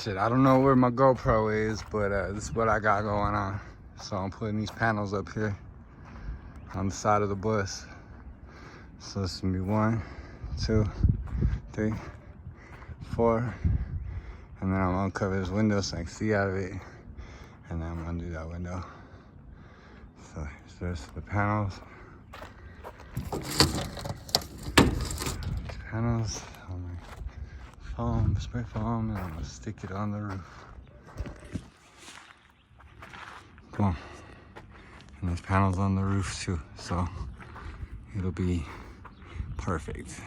shit, I don't know where my GoPro is, but this is what I got going on. So I'm putting these panels up here on the side of the bus. So this is gonna be 1, 2, 3, 4, and then I'm gonna cover this window so I can see out of it, and then I'm gonna do that window. So there's the panels. These panels on my foam, spray foam, and I'm gonna stick it on the roof. Boom. And there's panels on the roof too, so it'll be perfect.